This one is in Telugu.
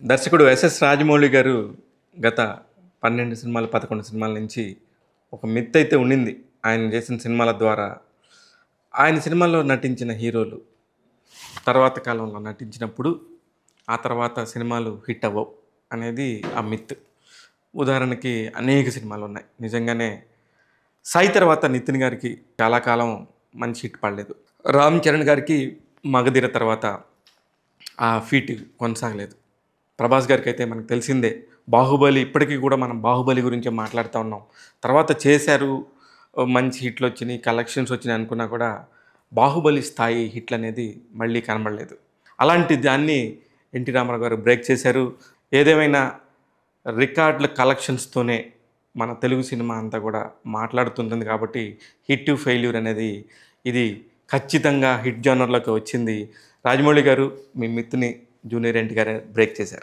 దర్శకుడు ఎస్ఎస్ రాజమౌళి గారు గత 12 సినిమాలు, 11 సినిమాల నుంచి ఒక మిత్ అయితే ఉండింది. ఆయన చేసిన సినిమాల ద్వారా ఆయన సినిమాల్లో నటించిన హీరోలు తర్వాత కాలంలో నటించినప్పుడు, ఆ తర్వాత సినిమాలు హిట్ అవ్వవు అనేది ఆ మిత్. ఉదాహరణకి అనేక సినిమాలున్నాయి. నిజంగానే 'సాయి' తర్వాత నితిన్ గారికి చాలా కాలం మంచి హిట్ పడలేదు. 'రామ్ చరణ్' గారికి 'మగధీర' తర్వాత ఆ ఫీట్ కొనసాగలేదు. 'ప్రభాస్' గారికైతే మనకు తెలిసిందే. 'బాహుబలి' ఇప్పటికీ కూడా మనం 'బాహుబలి' గురించే మాట్లాడుతూ ఉన్నాం. తర్వాత చేశారు, మంచి హిట్‌లొచ్చినియి, కలెక్షన్స్ వచ్చినాయి అనుకున్నా కూడా 'బాహుబలి' స్థాయి హిట్‌లనేది మళ్ళీ కనబడలేదు. అలాంటి దాన్ని ఎన్టీ రామారావు గారు బ్రేక్ చేశారు. ఏదేమైనా రికార్డుల కలెక్షన్స్‌తోనే మన తెలుగు సినిమా అంతా కూడా మాట్లాడుతుంటుంది కాబట్టి హిట్ టు ఫెయిల్యూర్ అనేది ఇది ఖచ్చితంగా హిట్ జోనర్‌లోకి వచ్చింది. రాజమౌళి గారు మీ మిత్‌ని జూనియర్ ఎన్టీఆర్ బ్రేక్ చేశారు.